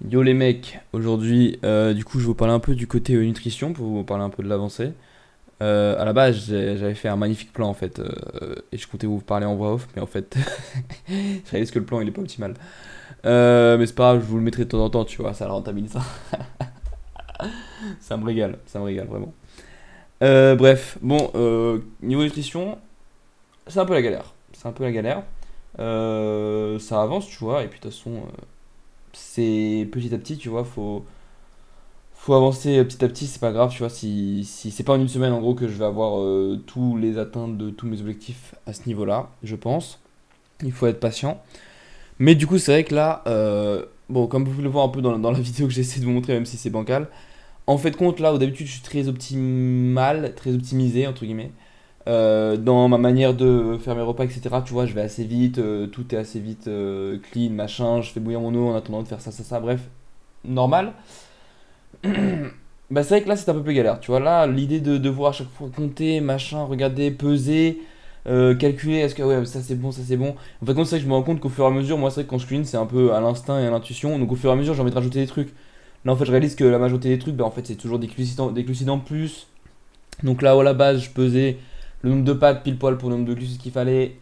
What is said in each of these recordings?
Yo les mecs, aujourd'hui, du coup, je vais vous parler un peu du côté nutrition pour vous parler un peu de l'avancée. À la base, j'avais fait un magnifique plan en fait, et je comptais vous parler en voix off, mais en fait, je réalise que le plan il est pas optimal. Mais c'est pas grave, je vous le mettrai de temps en temps, tu vois, ça le rentabilise. Ça me régale vraiment. Bref, bon, niveau nutrition, c'est un peu la galère. C'est un peu la galère. Ça avance, tu vois, et puis de toute façon, c'est petit à petit, tu vois, faut avancer petit à petit, c'est pas grave, tu vois, si c'est pas en une semaine en gros que je vais avoir tous les atteintes de tous mes objectifs à ce niveau-là, je pense. Il faut être patient. Mais du coup, c'est vrai que là, bon, comme vous pouvez le voir un peu dans la vidéo que j'essaie de vous montrer, même si c'est bancal, en fait, compte là où d'habitude je suis très optimal, très optimisé, entre guillemets, dans ma manière de faire mes repas, etc. Tu vois, je vais assez vite, tout est assez vite clean, machin, je fais bouillir mon eau en attendant de faire ça, bref, normal. Bah c'est vrai que là c'est un peu plus galère, tu vois, là l'idée de devoir à chaque fois compter, machin, regarder, peser, calculer, est-ce que ouais ça c'est bon, ça c'est bon. En fait comme ça je me rends compte qu'au fur et à mesure, moi c'est vrai que quand je cuisine c'est un peu à l'instinct et à l'intuition, donc au fur et à mesure j'ai envie de rajouter des trucs. Là en fait je réalise que la majorité des trucs, bah en fait c'est toujours des glucides en plus. Donc là à la base je pesais le nombre de pâtes pile poil pour le nombre de glucides qu'il fallait.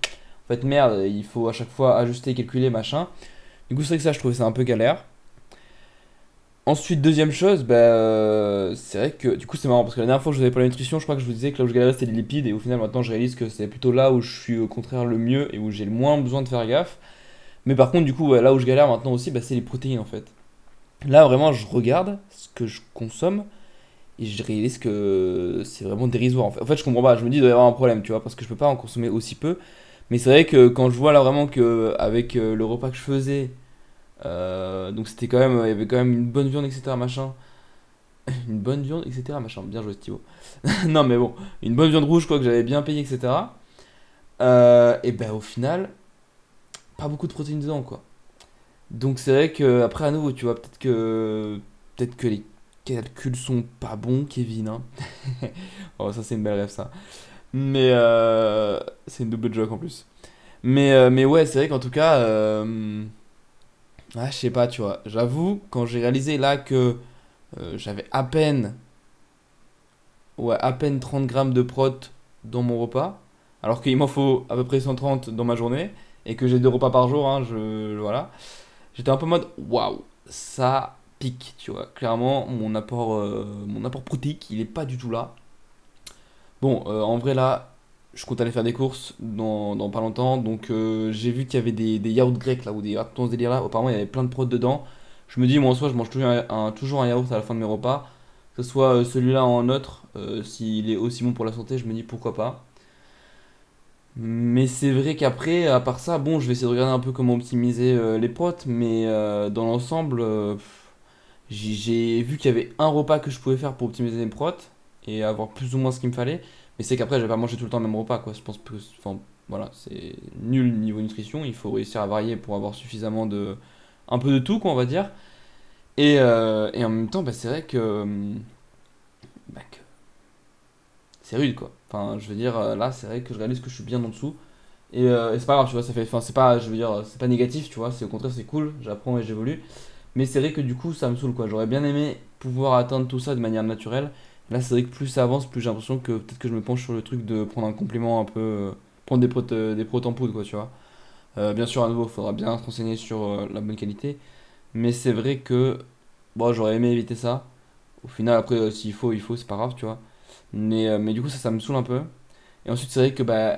En fait merde, il faut à chaque fois ajuster, calculer, machin. Du coup c'est vrai que ça je trouvais ça un peu galère. Ensuite, deuxième chose, bah, c'est vrai que du coup c'est marrant parce que la dernière fois que je vous avais parlé de nutrition, je crois que je vous disais que là où je galérais c'était les lipides et au final maintenant je réalise que c'est plutôt là où je suis au contraire le mieux et où j'ai le moins besoin de faire gaffe. Mais par contre du coup ouais, là où je galère maintenant aussi bah, c'est les protéines en fait. Là vraiment je regarde ce que je consomme et je réalise que c'est vraiment dérisoire en fait. En fait je comprends pas, je me dis il doit y avoir un problème tu vois parce que je peux pas en consommer aussi peu. Mais c'est vrai que quand je vois là vraiment que avec le repas que je faisais, donc c'était quand même, il y avait quand même une bonne viande etc machin. Une bonne viande, etc. Machin, bien joué, Stivo. Non, mais bon, une bonne viande rouge, quoi, que j'avais bien payé, etc. Et ben au final, pas beaucoup de protéines dedans, quoi. Donc c'est vrai que, après, à nouveau, tu vois, peut-être que les calculs sont pas bons, Kevin, hein. Oh, ça, c'est une belle rêve, ça. Mais c'est une double joke en plus. Mais ouais, c'est vrai qu'en tout cas, je sais pas, tu vois. J'avoue, quand j'ai réalisé là que j'avais à peine 30 grammes de prot dans mon repas, alors qu'il m'en faut à peu près 130 dans ma journée, et que j'ai deux repas par jour, hein, voilà. J'étais un peu en mode, waouh, ça pique, tu vois. Clairement, mon apport protéique, il est pas du tout là. Bon, en vrai, là, je compte aller faire des courses dans pas longtemps, donc j'ai vu qu'il y avait des yaourts grecs, là, ou des yaourts dans ce délire là, apparemment il y avait plein de prot dedans. Je me dis, moi en soi, je mange toujours un yaourt à la fin de mes repas, que ce soit celui-là ou un autre, s'il est aussi bon pour la santé, je me dis pourquoi pas. Mais c'est vrai qu'après, à part ça, bon, je vais essayer de regarder un peu comment optimiser les protes, mais dans l'ensemble, j'ai vu qu'il y avait un repas que je pouvais faire pour optimiser les protes et avoir plus ou moins ce qu'il me fallait. Mais c'est qu'après, je vais pas manger tout le temps le même repas, quoi. Je pense que, enfin, voilà, c'est nul niveau nutrition. Il faut réussir à varier pour avoir suffisamment un peu de tout, quoi, on va dire. Et en même temps, bah, c'est vrai que c'est rude quoi. Enfin, je veux dire, là, c'est vrai que je réalise que je suis bien en dessous. Et c'est pas grave, tu vois, ça fait. Enfin, c'est pas, je veux dire, c'est pas négatif, tu vois, c'est au contraire, c'est cool, j'apprends et j'évolue. Mais c'est vrai que du coup, ça me saoule quoi. J'aurais bien aimé pouvoir atteindre tout ça de manière naturelle. Là, c'est vrai que plus ça avance, plus j'ai l'impression que peut-être que je me penche sur le truc de prendre un complément un peu. Prendre des protes en poudre quoi, tu vois. Bien sûr, à nouveau, il faudra bien se renseigner sur la bonne qualité. Mais c'est vrai que. Bon, j'aurais aimé éviter ça. Au final, après, s'il faut, il faut, c'est pas grave, tu vois. Mais du coup, ça me saoule un peu. Et ensuite, c'est vrai que bah,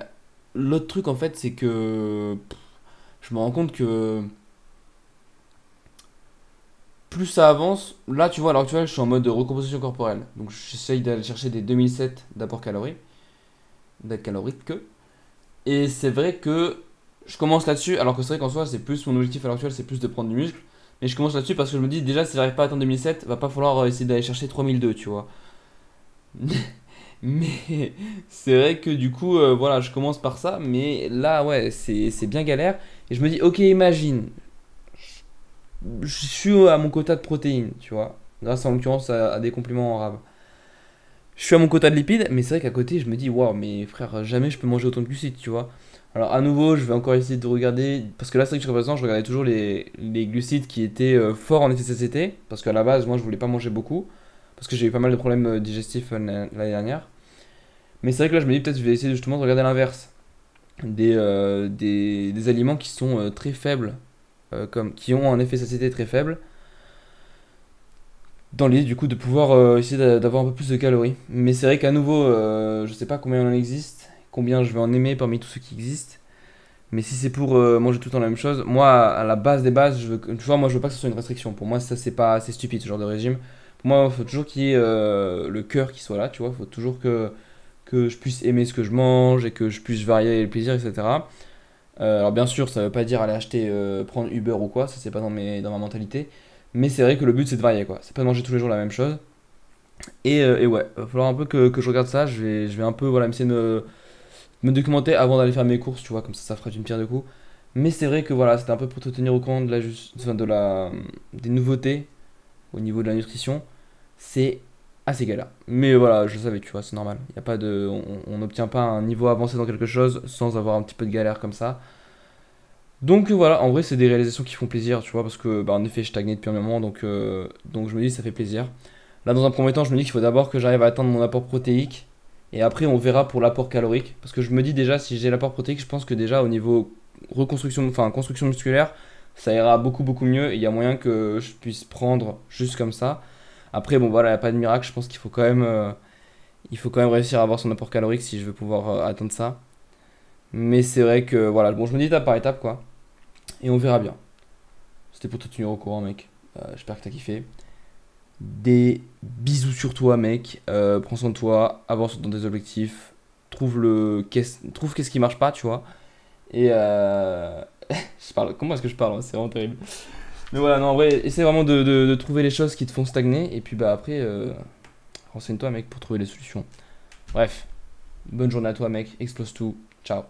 l'autre truc, en fait, c'est que je me rends compte que plus ça avance, là, tu vois, à l'heure actuelle, je suis en mode de recomposition corporelle. Donc, j'essaye d'aller chercher des 2007 d'apport calorique. Et c'est vrai que je commence là-dessus, alors que c'est vrai qu'en soi, c'est plus mon objectif à l'heure actuelle, c'est plus de prendre du muscle. Mais je commence là-dessus parce que je me dis, déjà, si j'arrive pas à atteindre 2007, va pas falloir essayer d'aller chercher 3002, tu vois. Mais c'est vrai que du coup, voilà, je commence par ça, mais là, ouais, c'est bien galère. Et je me dis, ok, imagine, je suis à mon quota de protéines, tu vois, grâce en l'occurrence à des compléments en rab. Je suis à mon quota de lipides, mais c'est vrai qu'à côté, je me dis, waouh, mais frère, jamais je peux manger autant de glucides, tu vois. Alors à nouveau, je vais encore essayer de regarder, parce que là c'est vrai que jusqu'à présent je regardais toujours les glucides qui étaient forts en effet satiété, parce qu'à la base moi je voulais pas manger beaucoup, parce que j'ai eu pas mal de problèmes digestifs l'année dernière. Mais c'est vrai que là je me dis peut-être je vais essayer justement de regarder l'inverse, des aliments qui sont très faibles, qui ont un effet satiété très faible, dans l'idée du coup de pouvoir essayer d'avoir un peu plus de calories. Mais c'est vrai qu'à nouveau, je sais pas combien il en existe, combien je vais en aimer parmi tous ceux qui existent. Mais si c'est pour manger tout le temps la même chose, moi, à la base des bases, tu vois, moi, je veux pas que ce soit une restriction. Pour moi, ça, c'est pas, c'est stupide, ce genre de régime. Pour moi, il faut toujours qu'il y ait le cœur qui soit là, tu vois. Il faut toujours que je puisse aimer ce que je mange et que je puisse varier le plaisir, etc. Alors, bien sûr, ça veut pas dire aller acheter, prendre Uber ou quoi, ça, c'est pas dans ma mentalité. Mais c'est vrai que le but, c'est de varier, quoi. C'est pas de manger tous les jours la même chose. Et ouais, il va falloir un peu que je regarde ça. Je vais un peu, voilà, essayer de me documenter avant d'aller faire mes courses, tu vois, comme ça ferait une pierre de coups. Mais c'est vrai que voilà, c'était un peu pour te tenir au courant enfin, des nouveautés au niveau de la nutrition. C'est assez galère. Mais voilà, je savais, tu vois, c'est normal. Y a pas de, on n'obtient pas un niveau avancé dans quelque chose sans avoir un petit peu de galère comme ça. Donc voilà, en vrai, c'est des réalisations qui font plaisir, tu vois, parce que bah, en effet, je stagnais depuis un moment, donc je me dis, ça fait plaisir. Là, dans un premier temps, je me dis qu'il faut d'abord que j'arrive à atteindre mon apport protéique. Et après, on verra pour l'apport calorique. Parce que je me dis déjà, si j'ai l'apport protéique, je pense que déjà au niveau reconstruction, enfin construction musculaire, ça ira beaucoup beaucoup mieux. Et il y a moyen que je puisse prendre juste comme ça. Après, bon voilà, il n'y a pas de miracle. Je pense qu'il faut quand même réussir à avoir son apport calorique si je veux pouvoir atteindre ça. Mais c'est vrai que voilà, bon, je me dis étape par étape quoi. Et on verra bien. C'était pour te tenir au courant, mec. J'espère que t'as kiffé. Des bisous sur toi, mec. Prends soin de toi, avance dans tes objectifs. Trouve qu'est-ce qui marche pas, tu vois. Et comment est-ce que je parle, hein. C'est vraiment terrible. Mais voilà, non, en vrai, essaie vraiment de trouver les choses qui te font stagner. Et puis bah après, renseigne-toi, mec, pour trouver les solutions. Bref, bonne journée à toi, mec. Explose tout. Ciao.